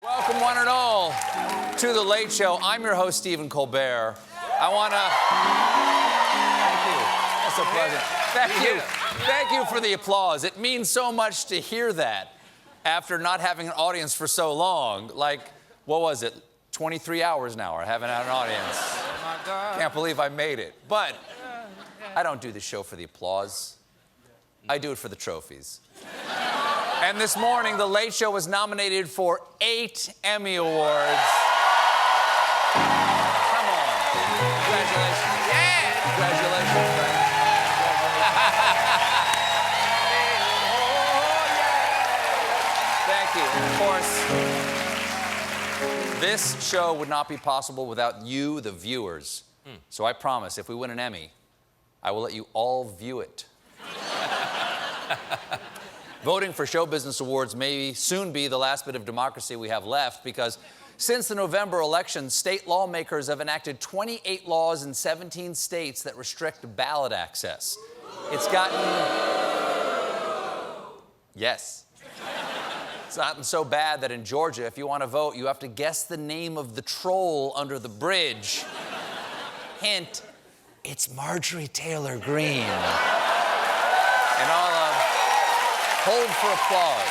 Welcome, one and all, to The Late Show. I'm your host, Stephen Colbert. I want to... Thank you. That's so pleasant. Thank you. Thank you for the applause. It means so much to hear that after not having an audience for so long. Like, what was it? 23 hours now I haven't had an audience. Oh, my God. Can't believe I made it. But I don't do this show for the applause. I do it for the trophies. And this morning, The Late Show was nominated for 8 Emmy Awards. Come on. Congratulations. Yeah. Congratulations, friend. Thank you. Of course, this show would not be possible without you, the viewers. So I promise, if we win an Emmy, I will let you all view it. Voting for show business awards may soon be the last bit of democracy we have left, because since the November election, state lawmakers have enacted 28 laws in 17 states that restrict ballot access. It's gotten... Yes. It's gotten so bad that in Georgia, if you want to vote, you have to guess the name of the troll under the bridge. Hint, it's Marjorie Taylor Greene. And all of... Hold for applause.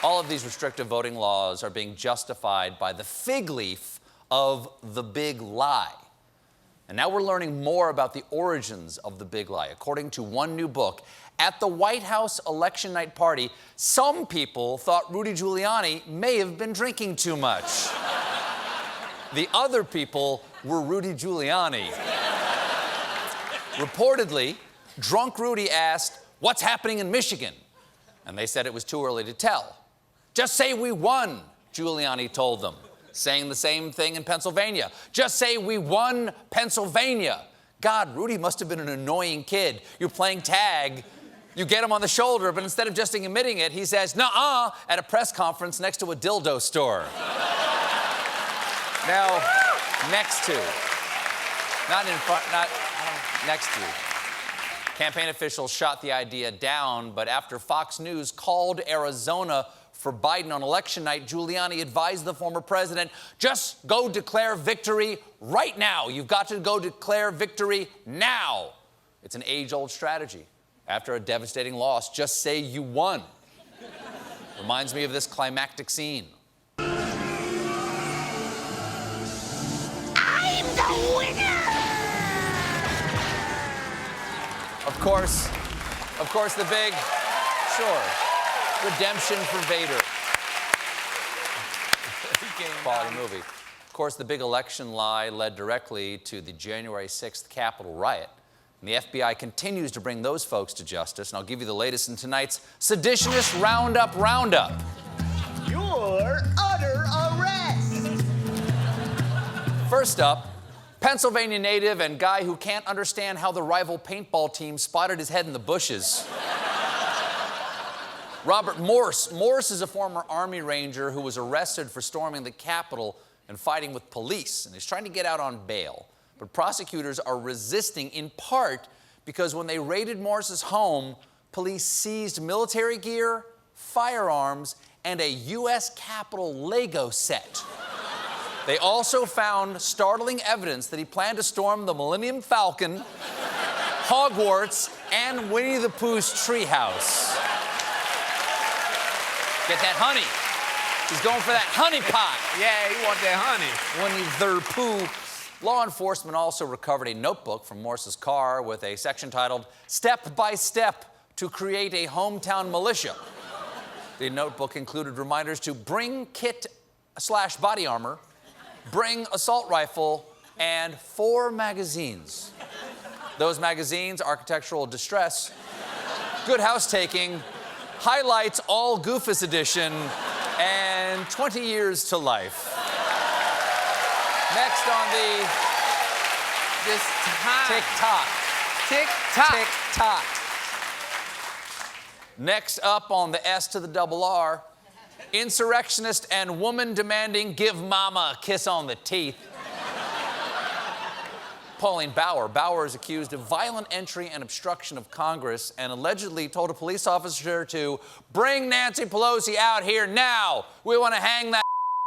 All of these restrictive voting laws are being justified by the fig leaf of the big lie. And now we're learning more about the origins of the big lie. According to one new book, at the White House election night party, some people thought Rudy Giuliani may have been drinking too much. The other people were Rudy Giuliani. Reportedly, drunk Rudy asked, "What's happening in Michigan?" And they said it was too early to tell. "Just say we won," Giuliani told them, saying the same thing in Pennsylvania. "Just say we won Pennsylvania." God, Rudy must have been an annoying kid. You're playing tag, you get him on the shoulder, but instead of just admitting it, he says, "Nuh-uh," at a press conference next to a dildo store. Now, next to, not in front, not next to. Campaign officials shot the idea down, but after Fox News called Arizona for Biden on election night, Giuliani advised the former president, "Just go declare victory right now. You've got to go declare victory now." It's an age-old strategy. After a devastating loss, just say you won. Reminds me of this climactic scene. I'm the winner! Of course, the big, redemption for Vader. Quality movie. Of course, the big election lie led directly to the January 6th Capitol riot. And the FBI continues to bring those folks to justice. And I'll give you the latest in tonight's Seditionist Roundup. You're under arrest! First up, Pennsylvania native and guy who can't understand how the rival paintball team spotted his head in the bushes. Robert Morse. Morse is a former Army Ranger who was arrested for storming the Capitol and fighting with police, and he's trying to get out on bail. But prosecutors are resisting, in part because when they raided Morse's home, police seized military gear, firearms, and a U.S. Capitol Lego set. They also found startling evidence that he planned to storm the Millennium Falcon, Hogwarts, and Winnie the Pooh's treehouse. Get that honey. He's going for that honey pot. Yeah, you want that honey. Winnie the Pooh. Law enforcement also recovered a notebook from Morse's car with a section titled "Step by Step to Create a Hometown Militia." The notebook included reminders to bring kit/body armor, bring assault rifle, and 4 magazines. Those magazines: Architectural Distress, Good Housetaking, Highlights All Goofus Edition, and 20 Years to Life. Next on the This time. Tick-tock. Tick-tock. Tick-tock. Next up on the S to the double R, insurrectionist and woman demanding give mama a kiss on the teeth. Pauline Bauer. Bauer is accused of violent entry and obstruction of Congress and allegedly told a police officer to bring Nancy Pelosi out here now. We want to hang that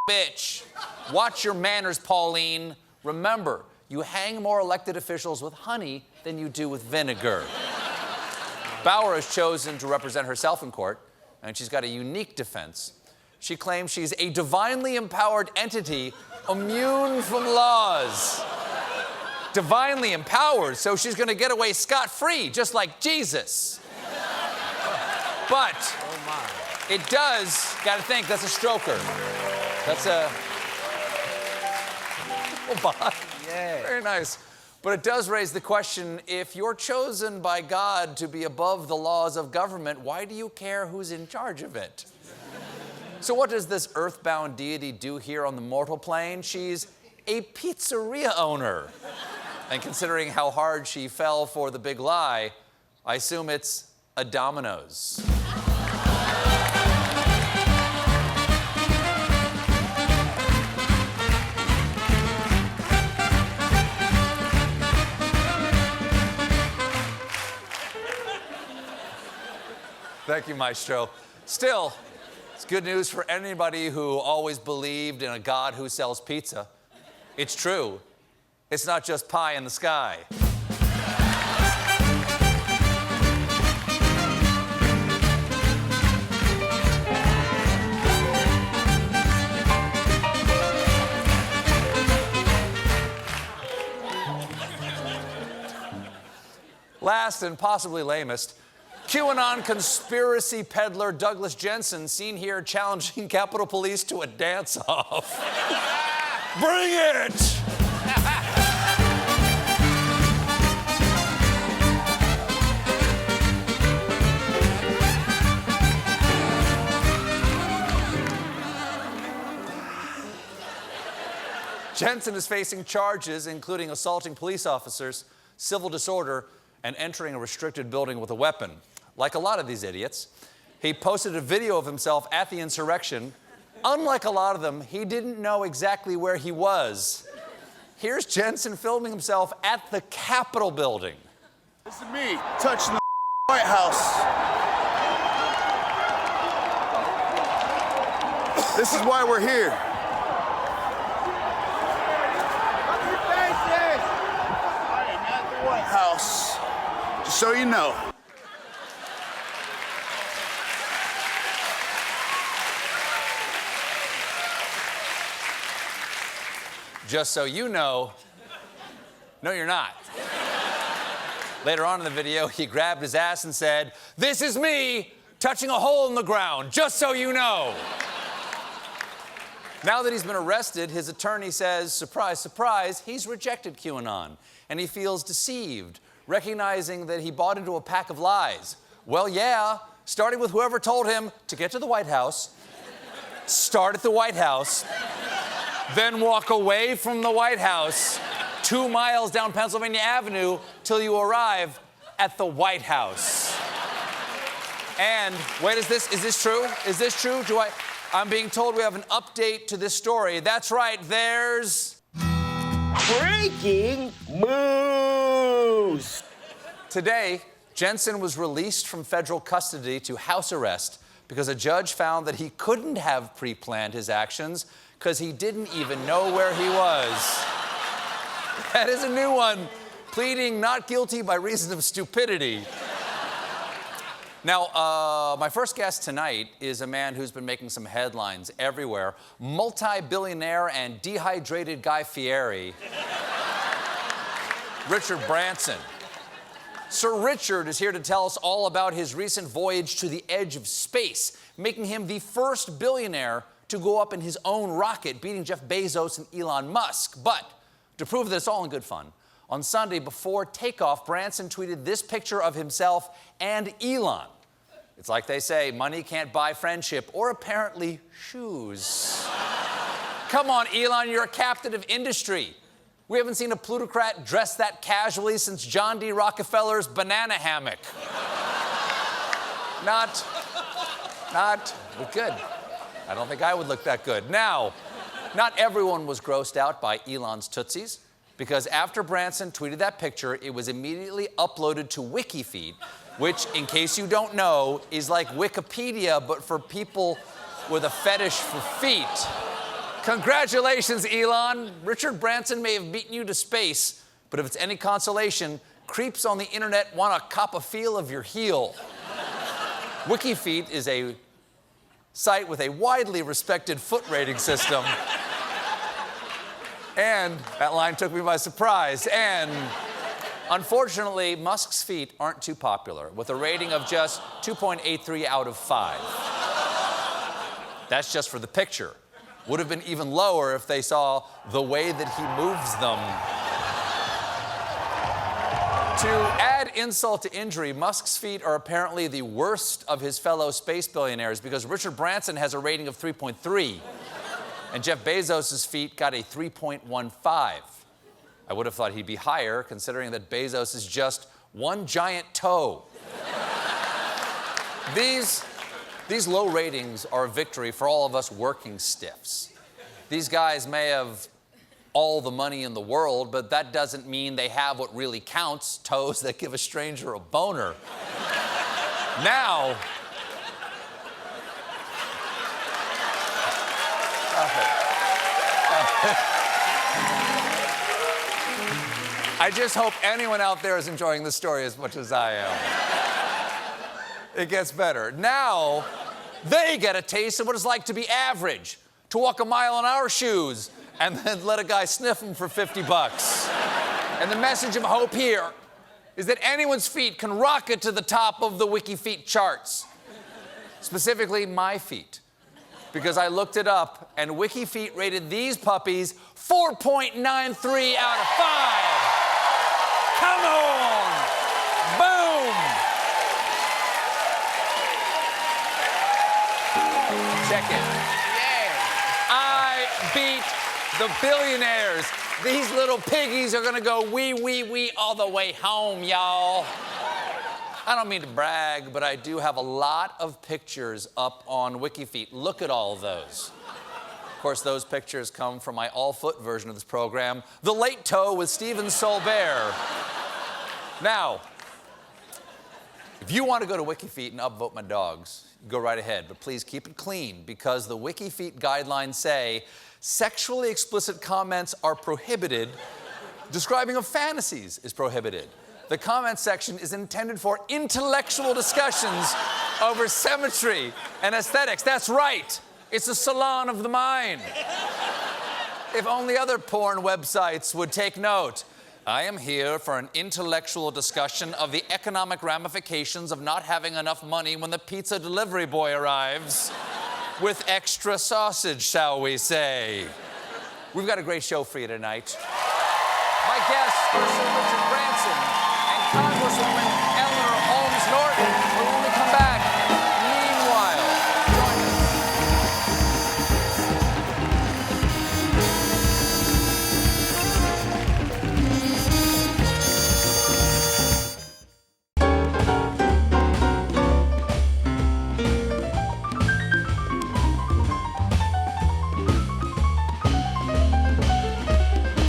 bitch. Watch your manners, Pauline. Remember, you hang more elected officials with honey than you do with vinegar. Bauer has chosen to represent herself in court, and she's got a unique defense. She claims she's a divinely empowered entity immune from laws. Divinely empowered, so she's going to get away scot-free, just like Jesus. But it does, got to think, that's a stroker. That's a... Oh, Bob. Yeah. Very nice. But it does raise the question, if you're chosen by God to be above the laws of government, why do you care who's in charge of it? So what does this earthbound deity do here on the mortal plane? She's a pizzeria owner. And considering how hard she fell for the big lie, I assume it's a Domino's. Thank you, Maestro. Still, it's good news for anybody who always believed in a God who sells pizza. It's true. It's not just pie in the sky. Last and possibly lamest, QAnon conspiracy peddler Douglas Jensen seen here challenging Capitol Police to a dance-off. Bring it! Jensen is facing charges including assaulting police officers, civil disorder, and entering a restricted building with a weapon. Like a lot of these idiots, he posted a video of himself at the insurrection. Unlike a lot of them, he didn't know exactly where he was. Here's Jensen filming himself at the Capitol building. This is me touching the White House. This is why we're here. White House, just so you know. Just so you know, no, you're not. Later on in the video, he grabbed his ass and said, "This is me touching a hole in the ground, just so you know." Now that he's been arrested, his attorney says, surprise, surprise, he's rejected QAnon, and he feels deceived, recognizing that he bought into a pack of lies. Well, yeah, starting with whoever told him to get to the White House, start at the White House, then walk away from the White House 2 miles down Pennsylvania Avenue till you arrive at the White House. And wait, is this true? Is this true? I'm being told we have an update to this story. That's right, there's Breaking news! Today, Jensen was released from federal custody to house arrest because a judge found that he couldn't have pre-planned his actions because he didn't even know where he was. That is a new one, pleading not guilty by reason of stupidity. Now, my first guest tonight is a man who's been making some headlines everywhere. Multi-billionaire and dehydrated Guy Fieri. Richard Branson. Sir Richard is here to tell us all about his recent voyage to the edge of space, making him the first billionaire to go up in his own rocket, beating Jeff Bezos and Elon Musk. But to prove that it's all in good fun, on Sunday before takeoff, Branson tweeted this picture of himself and Elon. It's like they say, money can't buy friendship, or apparently shoes. Come on, Elon, you're a captain of industry. We haven't seen a plutocrat dress that casually since John D. Rockefeller's banana hammock. Not good. I don't think I would look that good. Now, not everyone was grossed out by Elon's tootsies. because after Branson tweeted that picture, it was immediately uploaded to WikiFeet, which, in case you don't know, is like Wikipedia, but for people with a fetish for feet. Congratulations, Elon. Richard Branson may have beaten you to space, but if it's any consolation, creeps on the internet want to cop a feel of your heel. WikiFeet is a site with a widely respected foot rating system. And that line took me by surprise. And unfortunately, Musk's feet aren't too popular, with a rating of just 2.83 out of 5. That's just for the picture. Would have been even lower if they saw the way that he moves them. To add insult to injury, Musk's feet are apparently the worst of his fellow space billionaires, because Richard Branson has a rating of 3.3, and Jeff Bezos' feet got a 3.15. I would have thought he'd be higher, considering that Bezos is just one giant toe. These low ratings are a victory for all of us working stiffs. These guys may have all the money in the world, but that doesn't mean they have what really counts, toes that give a stranger a boner. Now, I just hope anyone out there is enjoying this story as much as I am. It gets better. Now, they get a taste of what it's like to be average, to walk a mile in our shoes, and then let a guy sniff them for 50 bucks. And the message of hope here is that anyone's feet can rocket to the top of the WikiFeet charts. Specifically, my feet. Because I looked it up, and WikiFeet rated these puppies 4.93 out of 5. Come on! Boom! Check it. Yeah. I beat the billionaires. These little piggies are gonna go wee all the way home, y'all. I don't mean to brag, but I do have a lot of pictures up on WikiFeet. Look at all of those. Of course, those pictures come from my all-foot version of this program, The Late Toe with Stephen Colbert. Now, if you want to go to WikiFeet and upvote my dogs, go right ahead, but please keep it clean, because the WikiFeet guidelines say sexually explicit comments are prohibited. Describing of fantasies is prohibited. The comment section is intended for intellectual discussions over symmetry and aesthetics. That's right. It's a salon of the mind. If only other porn websites would take note. I am here for an intellectual discussion of the economic ramifications of not having enough money when the pizza delivery boy arrives. With extra sausage, shall we say. We've got a great show for you tonight. My guests are Sir Richard Branson,